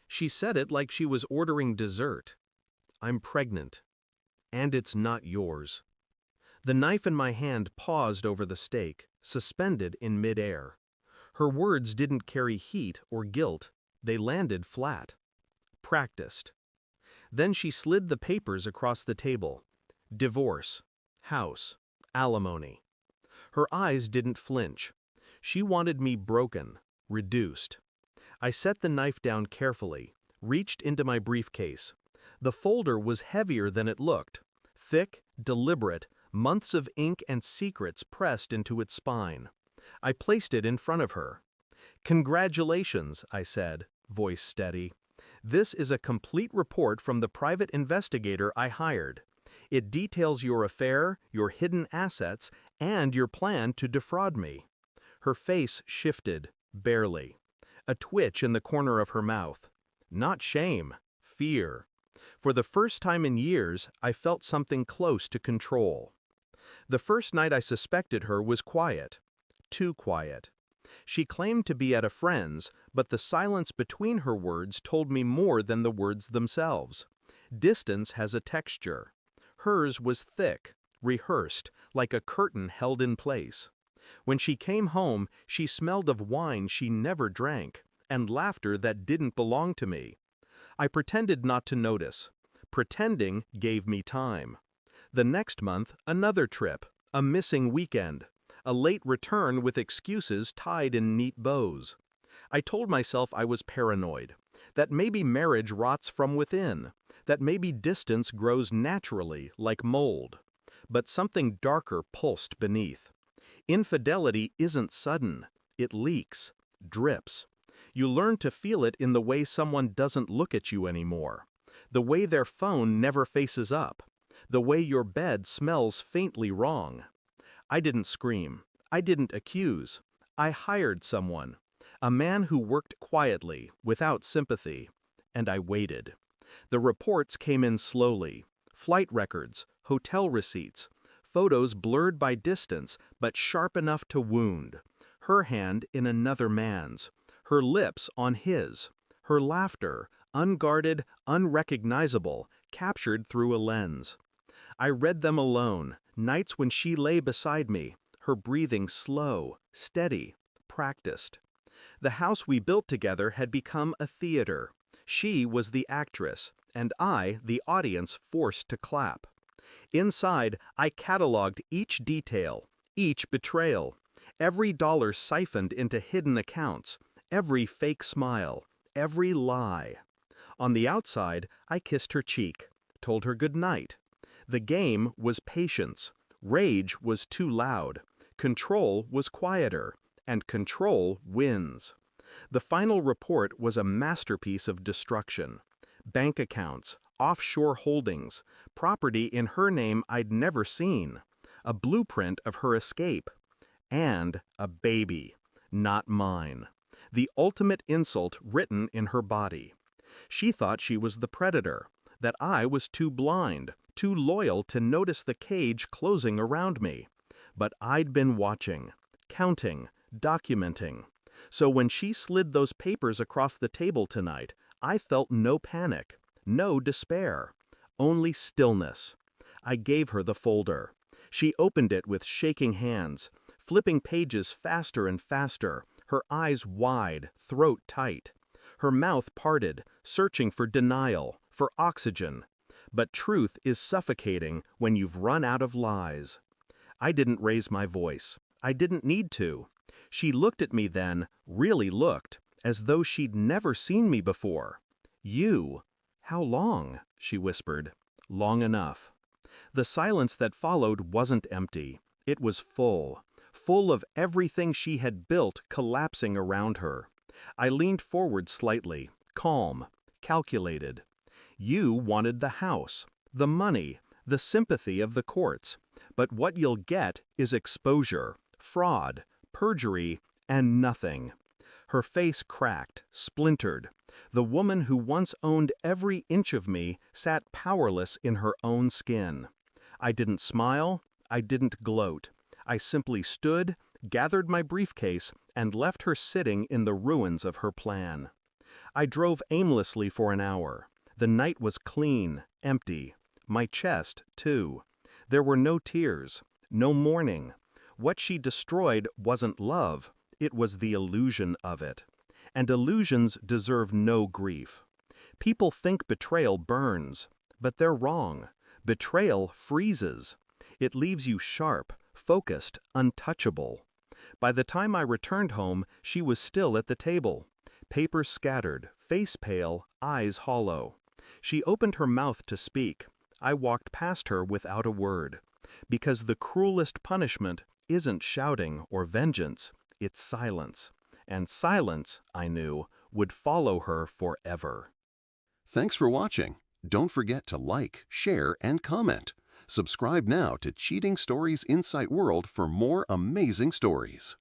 She said it like she was ordering dessert. I'm pregnant. And it's not yours. The knife in my hand paused over the steak, suspended in midair. Her words didn't carry heat or guilt, they landed flat. Practiced. Then she slid the papers across the table. Divorce. House. Alimony. Her eyes didn't flinch. She wanted me broken, reduced. I set the knife down carefully, reached into my briefcase. The folder was heavier than it looked. Thick, deliberate, months of ink and secrets pressed into its spine. I placed it in front of her. "Congratulations," I said, voice steady. "This is a complete report from the private investigator I hired. It details your affair, your hidden assets, and your plan to defraud me." Her face shifted, barely. A twitch in the corner of her mouth. Not shame, fear. For the first time in years, I felt something close to control. The first night I suspected her was quiet. Too quiet. She claimed to be at a friend's, but the silence between her words told me more than the words themselves. Distance has a texture. Hers was thick, rehearsed, like a curtain held in place. When she came home, she smelled of wine she never drank, and laughter that didn't belong to me. I pretended not to notice. Pretending gave me time. The next month, another trip, a missing weekend, a late return with excuses tied in neat bows. I told myself I was paranoid, that maybe marriage rots from within, that maybe distance grows naturally like mold. But something darker pulsed beneath. Infidelity isn't sudden, it leaks, drips. You learn to feel it in the way someone doesn't look at you anymore, the way their phone never faces up, the way your bed smells faintly wrong. I didn't scream, I didn't accuse, I hired someone, a man who worked quietly, without sympathy, and I waited. The reports came in slowly, flight records, hotel receipts, photos blurred by distance but sharp enough to wound, her hand in another man's, her lips on his, her laughter, unguarded, unrecognizable, captured through a lens. I read them alone, nights when she lay beside me, her breathing slow, steady, practiced. The house we built together had become a theater. She was the actress, and I the audience forced to clap. Inside, I cataloged each detail, each betrayal, every dollar siphoned into hidden accounts, every fake smile, every lie. On the outside, I kissed her cheek, told her good night. The game was patience, rage was too loud, control was quieter, and control wins. The final report was a masterpiece of destruction. Bank accounts, offshore holdings, property in her name I'd never seen, a blueprint of her escape, and a baby, not mine. The ultimate insult written in her body. She thought she was the predator, that I was too blind, too loyal to notice the cage closing around me. But I'd been watching, counting, documenting. So when she slid those papers across the table tonight, I felt no panic, no despair, only stillness. I gave her the folder. She opened it with shaking hands, flipping pages faster and faster, her eyes wide, throat tight. Her mouth parted, searching for denial, for oxygen. But truth is suffocating when you've run out of lies. I didn't raise my voice. I didn't need to. She looked at me then, really looked, as though she'd never seen me before. "You? How long?" she whispered. "Long enough." The silence that followed wasn't empty. It was full. Full of everything she had built collapsing around her. I leaned forward slightly, calm, calculated. You wanted the house, the money, the sympathy of the courts. But what you'll get is exposure, fraud, perjury, and nothing. Her face cracked, splintered. The woman who once owned every inch of me sat powerless in her own skin. I didn't smile, I didn't gloat. I simply stood, gathered my briefcase, and left her sitting in the ruins of her plan. I drove aimlessly for an hour. The night was clean, empty. My chest, too. There were no tears, no mourning. What she destroyed wasn't love, it was the illusion of it. And illusions deserve no grief. People think betrayal burns, but they're wrong. Betrayal freezes. It leaves you sharp, focused, untouchable. By the time I returned home, she was still at the table. Papers scattered, face pale, eyes hollow. She opened her mouth to speak. I walked past her without a word. Because the cruelest punishment isn't shouting or vengeance, it's silence. And silence, I knew, would follow her forever. Thanks for watching. Don't forget to like, share, and comment. Subscribe now to Cheating Stories Insight World for more amazing stories.